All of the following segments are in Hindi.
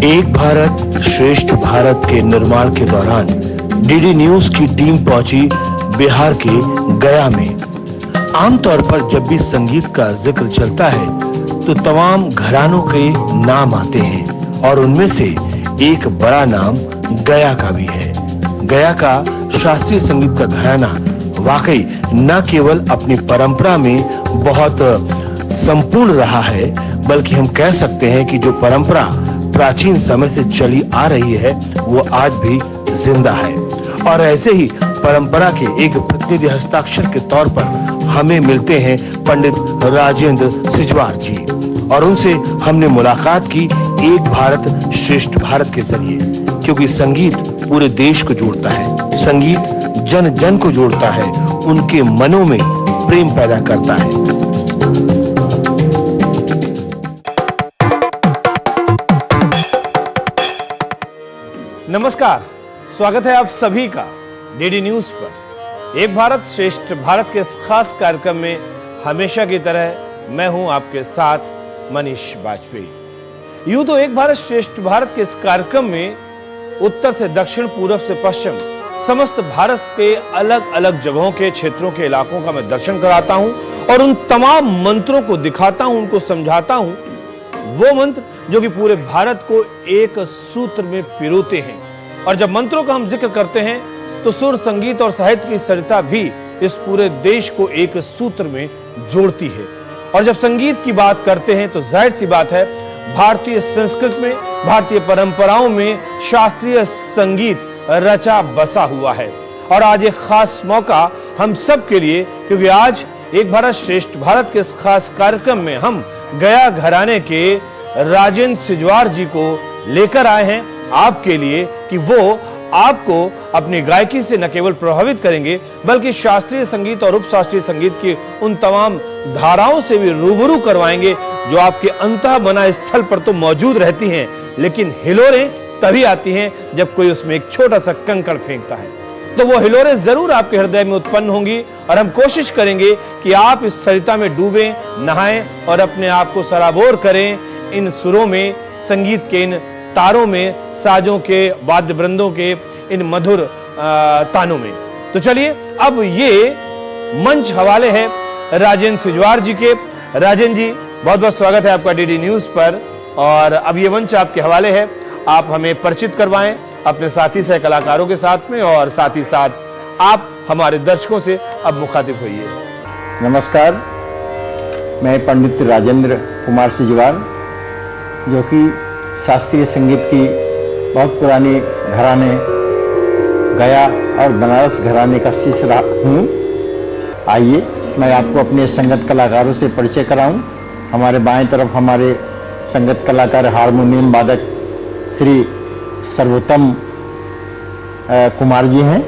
एक भारत श्रेष्ठ भारत के निर्माण के दौरान डीडी न्यूज की टीम पहुंची बिहार के गया में। आमतौर पर जब भी संगीत का जिक्र चलता है तो तमाम घरानों के नाम आते हैं और उनमें से एक बड़ा नाम गया का भी है। गया का शास्त्रीय संगीत का घराना वाकई न केवल अपनी परंपरा में बहुत संपूर्ण रहा है, बल्कि हम कह सकते हैं कि जो परंपरा प्राचीन समय से चली आ रही है वो आज भी जिंदा है। और ऐसे ही परंपरा के एक प्रतिनिधि हस्ताक्षर के तौर पर हमें मिलते हैं पंडित राजेंद्र सिजवार जी, और उनसे हमने मुलाकात की एक भारत श्रेष्ठ भारत के जरिए, क्योंकि संगीत पूरे देश को जोड़ता है, संगीत जन जन को जोड़ता है, उनके मनों में प्रेम पैदा करता है। नमस्कार, स्वागत है आप सभी का डीडी न्यूज पर। एक भारत श्रेष्ठ भारत के इस खास कार्यक्रम में हमेशा की तरह मैं हूं आपके साथ मनीष वाजपेयी। यूं तो एक भारत श्रेष्ठ भारत के इस कार्यक्रम में उत्तर से दक्षिण, पूरब से पश्चिम समस्त भारत के अलग अलग जगहों के, क्षेत्रों के, इलाकों का मैं दर्शन कराता हूं और उन तमाम मंत्रों को दिखाता हूं, उनको समझाता हूं, वो मंत्र जो कि पूरे भारत को एक सूत्र में पिरोते हैं। और जब मंत्रों का हम जिक्र करते हैं तो सुर, संगीत और साहित्य की सरिता भी इस पूरे देश को एक सूत्र में जोड़ती है। और जब संगीत की बात करते हैं तो जाहिर सी बात है, भारतीय संस्कृति में, भारतीय परंपराओं में शास्त्रीय संगीत रचा बसा हुआ है। और आज एक खास मौका हम सब के लिए, क्योंकि आज एक भारत श्रेष्ठ भारत के इस खास कार्यक्रम में हम गया घराने के राजेंद्र सिजवार जी को लेकर आए हैं आपके लिए, कि वो आपको अपनी गायकी से न केवल प्रभावित करेंगे बल्कि शास्त्रीय संगीत और उपशास्त्रीय संगीत की उन तमाम धाराओं से भी रूबरू करवाएंगे जो आपके अंतः बना स्थल पर तो मौजूद रहती हैं, लेकिन हिलोरें तभी आती हैं जब कोई उसमें एक छोटा सा कंकड़ फेंकता है। तो वो हिलोरें जरूर आपके हृदय में उत्पन्न होंगी और हम कोशिश करेंगे कि आप इस सरिता में डूबें, नहाएं और अपने आप को सराबोर करें इन सुरों में, संगीत के इन तारों में, साजों के, वाद्य वृंदों के इन मधुर तानों में। तो चलिए, अब ये मंच हवाले है राजेंद्र सिजवार जी के। राजेंद्र जी, बहुत बहुत स्वागत है आपका डीडी न्यूज पर, और अब ये मंच आपके हवाले है। आप हमें परिचित करवाएं अपने साथी सह कलाकारों के साथ में, और साथ ही साथ आप हमारे दर्शकों से अब मुखातिब होइए। नमस्कार, मैं पंडित राजेंद्र कुमार सिजवार, जो कि शास्त्रीय संगीत की बहुत पुरानी घराने गया और बनारस घराने का शिष्य रहा हूँ। आइए मैं आपको अपने संगत कलाकारों से परिचय कराऊं। हमारे बाएं तरफ हमारे संगत कलाकार हारमोनियम वादक श्री सर्वोत्तम कुमार जी हैं।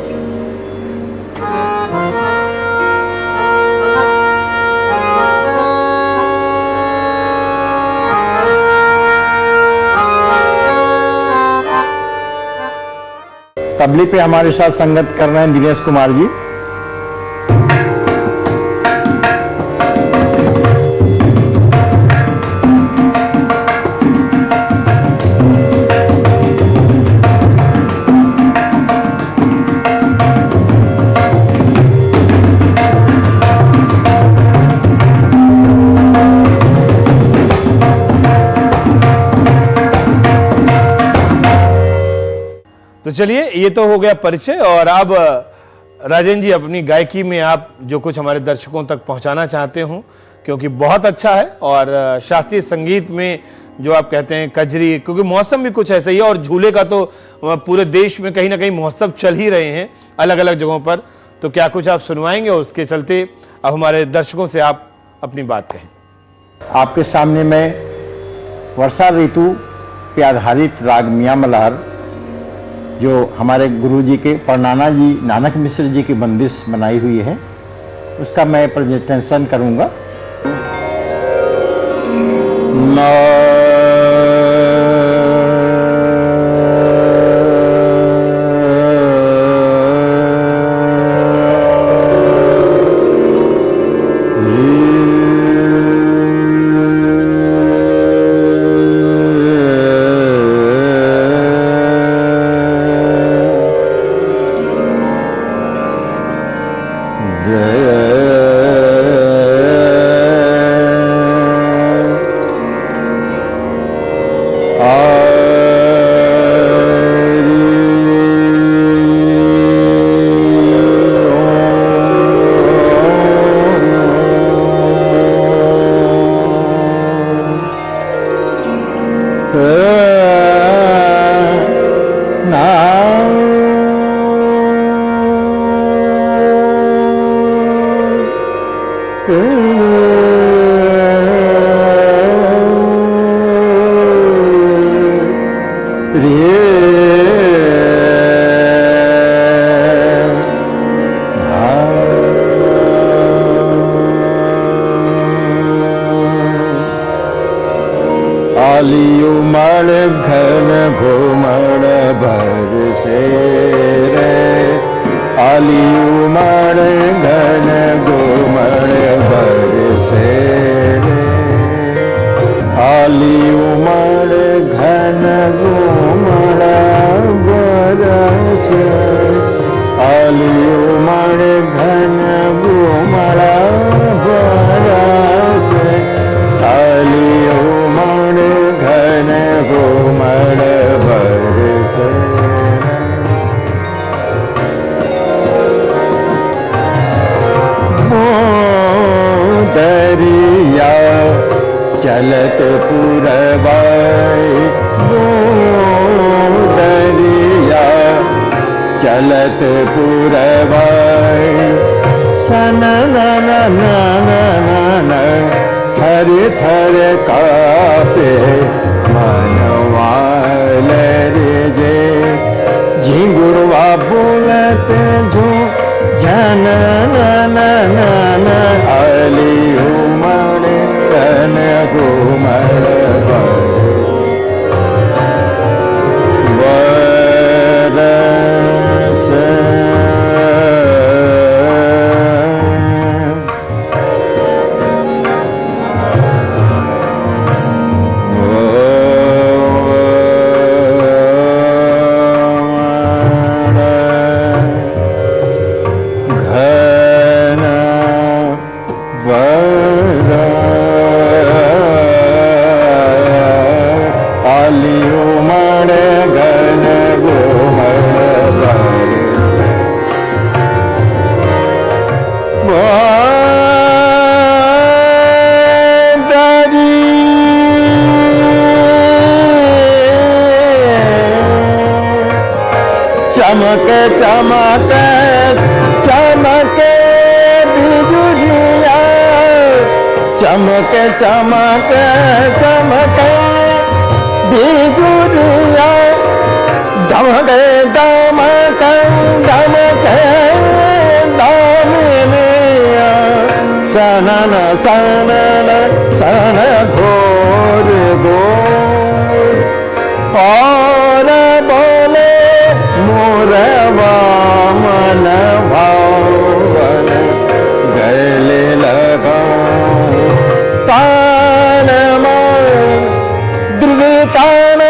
तबले पे हमारे साथ संगत कर रहे हैं दिनेश कुमार जी। तो चलिए, ये तो हो गया परिचय, और अब राजेंद्र जी अपनी गायकी में आप जो कुछ हमारे दर्शकों तक पहुंचाना चाहते हो, क्योंकि बहुत अच्छा है। और शास्त्रीय संगीत में जो आप कहते हैं कजरी, क्योंकि मौसम भी कुछ ऐसा ही है, और झूले का तो पूरे देश में कहीं ना कहीं महोत्सव चल ही रहे हैं अलग अलग जगहों पर। तो क्या कुछ आप सुनवाएंगे, और उसके चलते अब हमारे दर्शकों से आप अपनी बात कहें। आपके सामने मैं वर्षा ऋतु पे आधारित राग मियां मल्हार, जो हमारे गुरु जी के परनाना जी नानक मिश्र जी की बंदिश बनाई हुई है, उसका मैं प्रेजेंटेशन करूंगा। रे आली उमड़ घन घुमड़ बरसे रे आली उमड़ घन घुमड़ बरसे आली उमड़ घन घुमड़ बरसे आली उमड़ घन घुमड़ बरसे दरिया चलत पुरवाई दरिया चलत पुरवाई सन न थर थर कापे मनवाल रे जे झिंगुरवा बोलत झू जन न आली उमड़ घन घुमड़ बरसे चमके चमके चमके बिजुलिया चमके चमके चमके बिजुलिया दमके दमके दमके दामिनिया सनन सनन सन घोर घोर और बोले मोर वामन भावन गले लगाऊं तान द्रवितान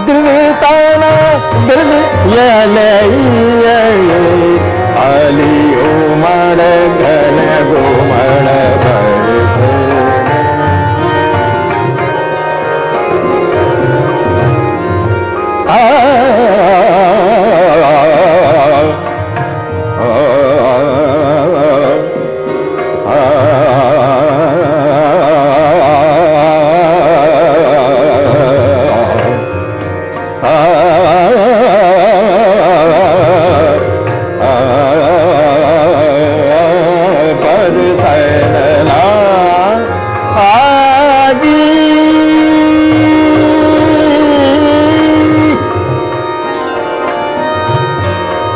द्रवितान द्रव आली उमड़ घन घुमड़ बरसे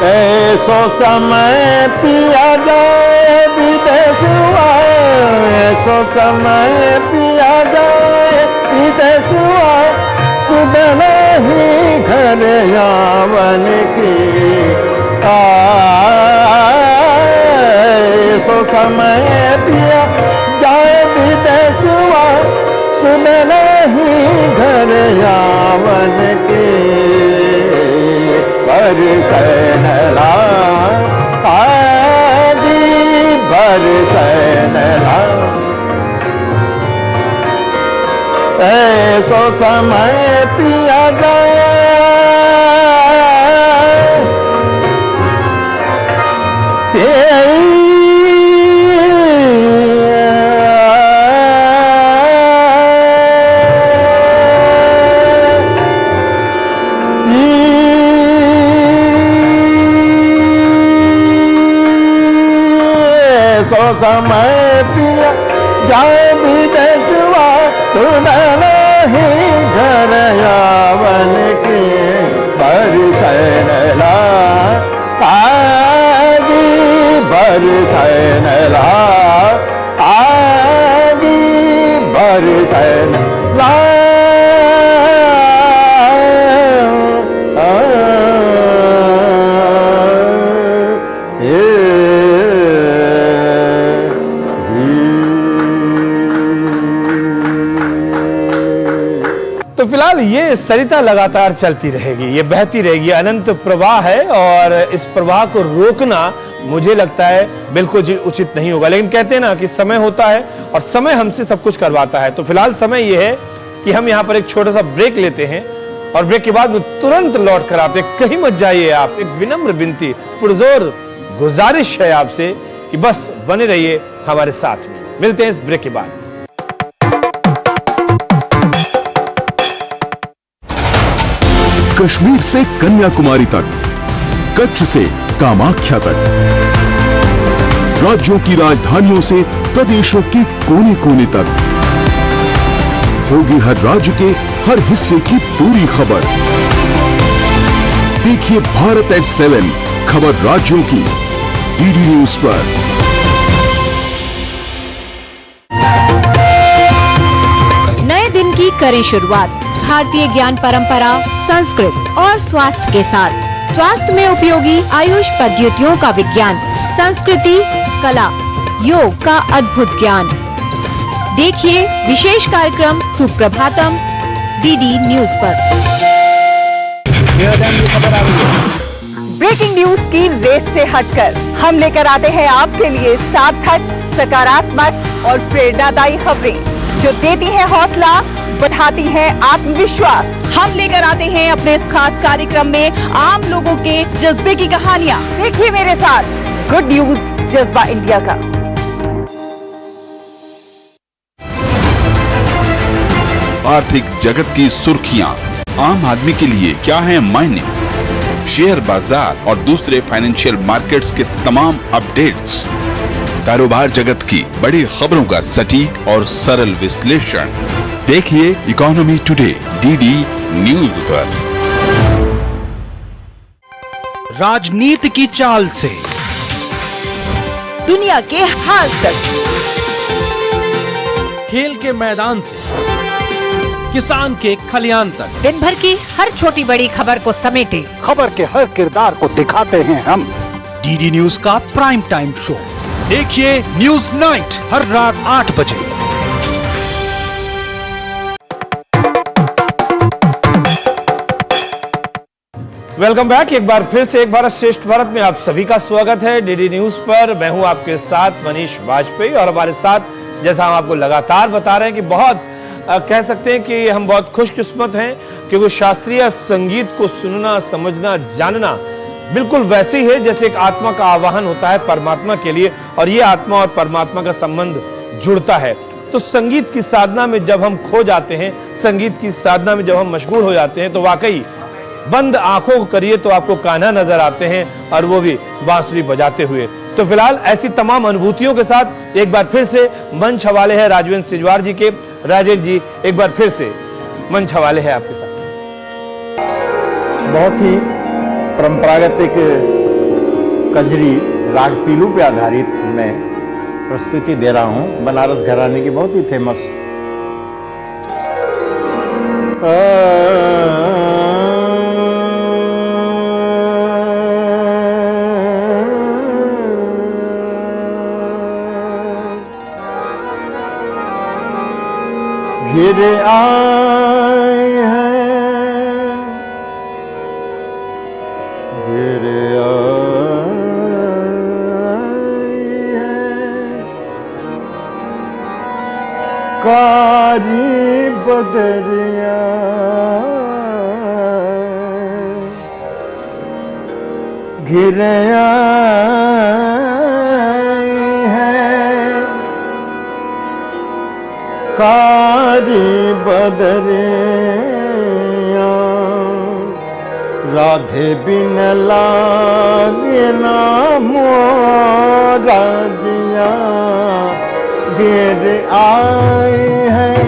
ऐसो समय पिया जाए विदेश ऐसो समय पिया जाए विदेश सुध नहीं घर यावन की ऐसो समय पिया जाए विदेश सुध नहीं घर यावन की बरसैनला आदि बरसैनला ऐसो समय पिया जाए सो समय पिया जाए विदेशवा सुन नहीं झर यावन के बरसैनला आदि बरसैनला आदि बरसैनला फिलहाल ये सरिता लगातार चलती रहेगी, ये बहती रहेगी, अनंत प्रवाह है और इस प्रवाह को रोकना मुझे लगता है बिल्कुल उचित नहीं होगा। लेकिन कहते हैं ना कि समय होता है और समय हमसे सब कुछ करवाता है। तो फिलहाल समय ये है कि हम यहाँ पर एक छोटा सा ब्रेक लेते हैं और ब्रेक के बाद तुरंत लौट कर आते हैं। कहीं मत जाइए आप, एक विनम्र विनती, पुरजोर गुजारिश है आपसे कि बस बने रहिए हमारे साथ में। मिलते हैं इस ब्रेक के बाद। कश्मीर से कन्याकुमारी तक, कच्छ से कामाख्या तक, राज्यों की राजधानियों से प्रदेशों के कोने कोने तक, होगी हर राज्य के हर हिस्से की पूरी खबर। देखिए भारत एट 7 खबर राज्यों की डीडी न्यूज पर। नए दिन की करें शुरुआत भारतीय ज्ञान परंपरा, संस्कृत और स्वास्थ्य के साथ। स्वास्थ्य में उपयोगी आयुष पद्धतियों का विज्ञान, संस्कृति, कला, योग का अद्भुत ज्ञान। देखिए विशेष कार्यक्रम सुप्रभातम डीडी न्यूज पर। ब्रेकिंग न्यूज की रेस से हटकर हम लेकर आते हैं आपके लिए सार्थक, सकारात्मक और प्रेरणादायी खबरें जो देती हैं हौसला, बढ़ाती हैं आत्मविश्वास। हम लेकर आते हैं अपने इस खास कार्यक्रम में आम लोगों के जज्बे की कहानियां। देखिए मेरे साथ गुड न्यूज जज्बा इंडिया का। आर्थिक जगत की सुर्खियां, आम आदमी के लिए क्या है मायने, शेयर बाजार और दूसरे फाइनेंशियल मार्केट्स के तमाम अपडेट्स, कारोबार जगत की बड़ी खबरों का सटीक और सरल विश्लेषण। देखिए इकोनॉमी टुडे डीडी न्यूज पर। राजनीति की चाल से दुनिया के हाल तक, खेल के मैदान से किसान के खलियान तक, दिन भर की हर छोटी बड़ी खबर को समेटे खबर के हर किरदार को दिखाते हैं हम। डीडी न्यूज का प्राइम टाइम शो देखिए न्यूज नाइट हर रात 8 बजे। Welcome back. एक बार फिर से एक भारत श्रेष्ठ भारत में आप सभी का स्वागत है डीडी न्यूज पर। मैं हूं आपके साथ मनीष वाजपेयी और हमारे साथ जैसा हम आपको लगातार बता रहे हैं कि बहुत कह सकते हैं कि हम बहुत खुशकिस्मत हैं क्योंकि शास्त्रीय संगीत को सुनना, समझना, जानना बिल्कुल वैसे ही है जैसे एक आत्मा का आवाहन होता है परमात्मा के लिए और ये आत्मा और परमात्मा का संबंध जुड़ता है। तो संगीत की साधना में जब हम खो जाते हैं, संगीत की साधना में जब हम मशगूल हो जाते हैं तो वाकई बंद आंखों को करिए तो आपको कान्हा नजर आते हैं और वो भी बांसुरी बजाते हुए। तो फिलहाल ऐसी तमाम अनुभूतियों के साथ एक बार फिर से मंच हवाले है राजवेंद्र सिजवार जी के। राजेश जी एक बार फिर से मंच हवाले है आपके साथ। बहुत ही परंपरागत एक कजरी राग पीलू पे आधारित मैं प्रस्तुति दे रहा हूं, बनारस घराने की बहुत ही फेमस। घिर आए हैं, घिर आए हैं, कारी बदरिया घिर कारी बदरिया राधे बिन लागे ना मोरा जिया गिर आए हैं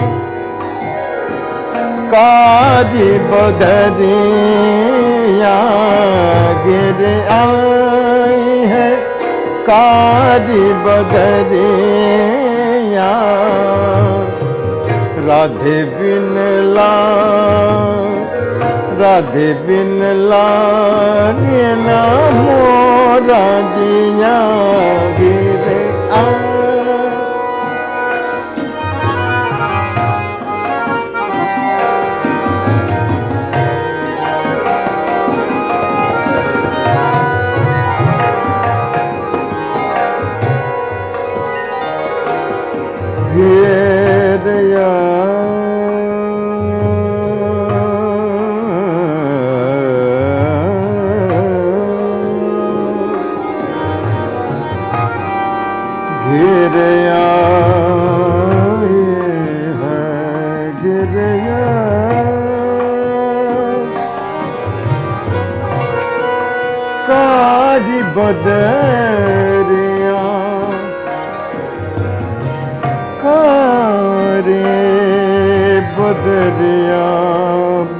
कारी बदरिया गिर आए हैं कारी बदरिया राधे बिन लागे ना मोरा जिया गिर कारी बदरिया कारी बदरिया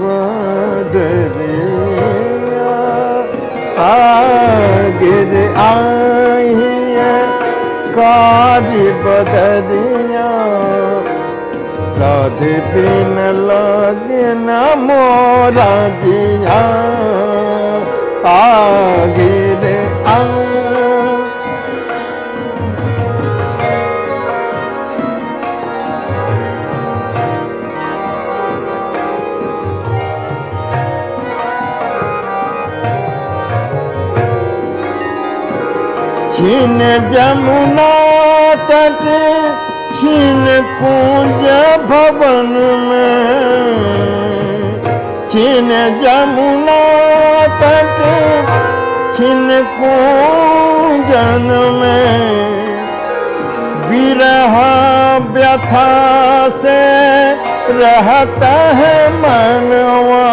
बदरिया गिर आई है कारी बदरिया राधे बिन लगे न मोरा जिया गिर आ छीन जमुना तट छीन कुंज भवन में छीन जमुना तट छीन कुंजन में विरह व्यथा से रहता है मनवा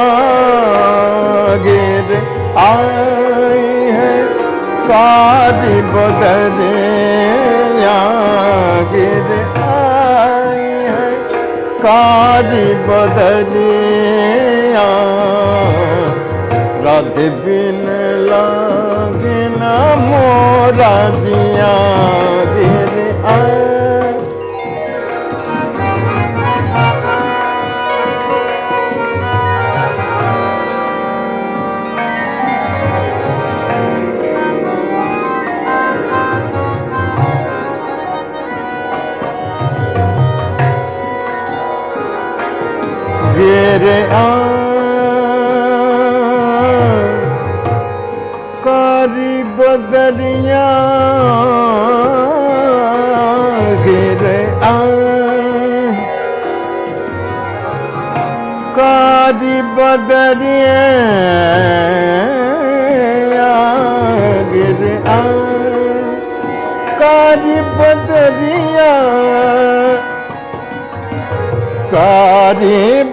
गिर आई है कारी बदरिया गिर आई है कारी बदरिया राधे बिन लागे न मोरा जिया गिर आई गिरे कारी बदरिया गिरे कारी बदरिया गिरे कारी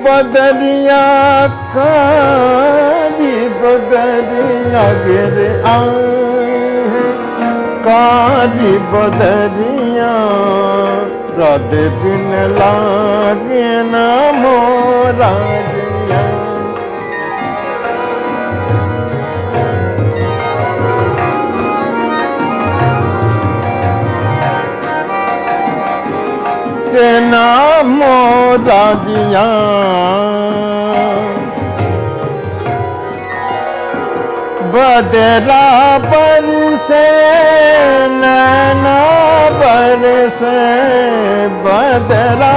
बदरिया कारी बदरिया गिर आई है कारी बदरिया राधे बिन लागे न मोरा जिया के नाम मोरा जिया बदरा बरसे नैना बरसे बदरा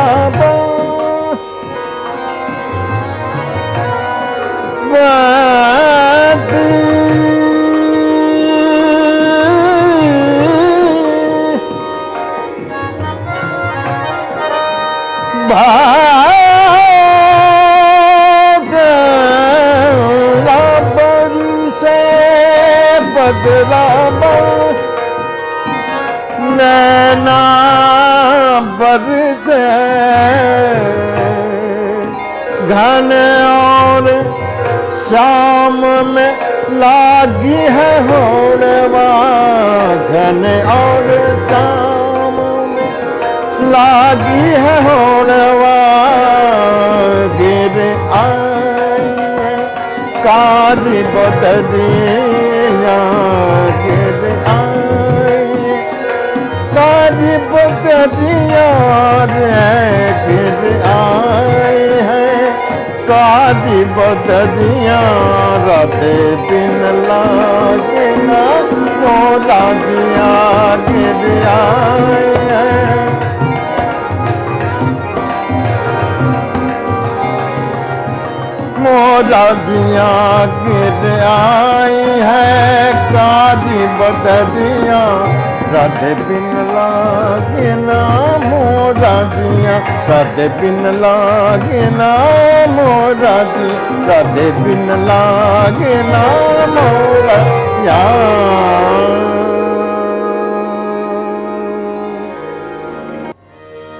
नैना बरसे घन और शाम में लागी है होड़वा घन और शाम में लागी है होड़वा गिर आई है कारी बदरिया गिर आई कारी बदरिया गिर आई है कारी बदरिया राधे बिन लागे ना मोरा जिया गिर आई है मोरा जिया गिर आई है कारी बदरिया राधे बिन लागे ना मोरा जिया राधे बिन लागे ना मोरा जी राधे बिन लागे ना मोरा या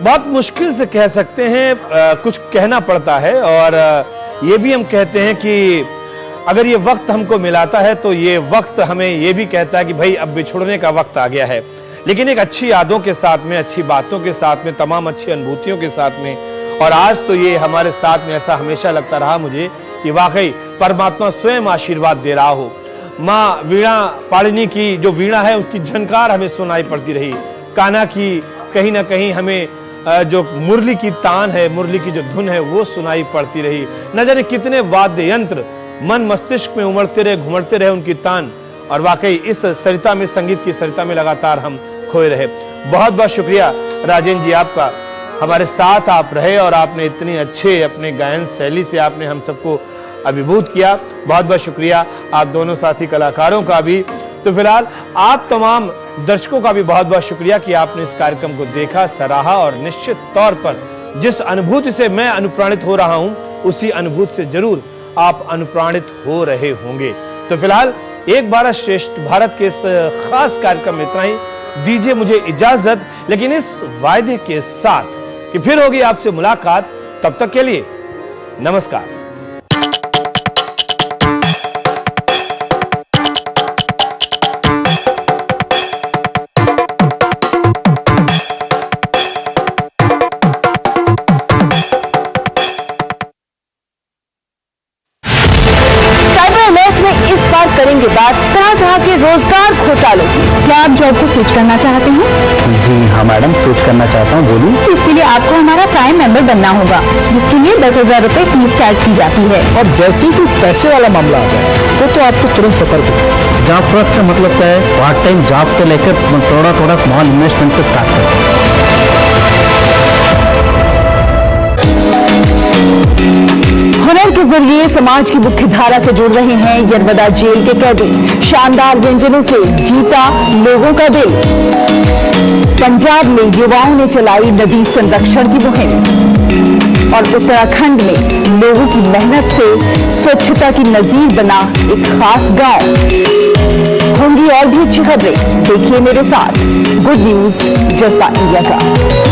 बहुत मुश्किल से कह सकते हैं, कुछ कहना पड़ता है और ये भी हम कहते हैं कि अगर ये वक्त हमको मिलाता है तो ये वक्त हमें ये भी कहता है कि भाई अब बिछुड़ने का वक्त आ गया है, लेकिन एक अच्छी यादों के साथ में, अच्छी बातों के साथ में, तमाम अच्छी अनुभूतियों के साथ में। और आज तो ये हमारे साथ में ऐसा हमेशा लगता रहा मुझे कि वाकई परमात्मा स्वयं आशीर्वाद दे रहा हो। माँ वीणा पाणिनी की जो वीणा है उसकी झनकार हमें सुनाई पड़ती रही, कान्हा की कहीं ना कहीं हमें जो मुरली की तान है, मुरली की जो धुन है वो सुनाई पड़ती रही। न जाने कितने वाद्य यंत्र मन मस्तिष्क में उमड़ते रहे, घुमड़ते रहे उनकी तान, और वाकई इस सरिता में, संगीत की सरिता में लगातार हम खोए रहे। बहुत बहुत शुक्रिया राजेंद्र जी आपका, हमारे साथ आप रहे और आपने इतनी अच्छे अपने गायन शैली से आपने हम सबको अभिभूत किया। बहुत बहुत शुक्रिया आप दोनों साथी कलाकारों का भी। तो फिलहाल आप तमाम दर्शकों का भी बहुत बहुत शुक्रिया कि आपने इस कार्यक्रम को देखा, सराहा, और निश्चित तौर पर जिस अनुभूति से मैं अनुप्राणित हो रहा हूं उसी अनुभूति से जरूर आप अनुप्राणित हो रहे होंगे। तो फिलहाल एक भारत श्रेष्ठ भारत के इस खास कार्यक्रम में इतना ही। दीजिए मुझे इजाजत, लेकिन इस वायदे के साथ कि फिर होगी आपसे मुलाकात। तब तक के लिए नमस्कार। करेंगे बात तरह तरह के रोजगार घोटालों की। क्या आप जॉब को स्विच करना चाहते हैं? जी हाँ मैडम, स्विच करना चाहता हूँ, बोलिए। इसके लिए आपको हमारा प्राइम मेंबर बनना होगा, जिसके लिए 10,000 रुपए फीस चार्ज की जाती है। और जैसे ही पैसे वाला मामला आ जाए तो आपको तुरंत सतर्क हो। जॉब प्रोडक्ट का मतलब क्या है? पार्ट टाइम जॉब से लेकर थोड़ा स्मॉल इन्वेस्टमेंट से स्टार्ट करते हैं। हुनर के जरिए समाज की मुख्य धारा से जुड़ रहे हैं यरवदा जेल के कैदी। शानदार व्यंजनों से जीता लोगों का दिल। पंजाब में युवाओं ने चलाई नदी संरक्षण की मुहिम, और उत्तराखंड में लोगों की मेहनत से स्वच्छता की नजीर बना एक खास गांव। होंगी और भी अच्छी खबरें, देखिए मेरे साथ गुड न्यूज जज्बा इंडिया का।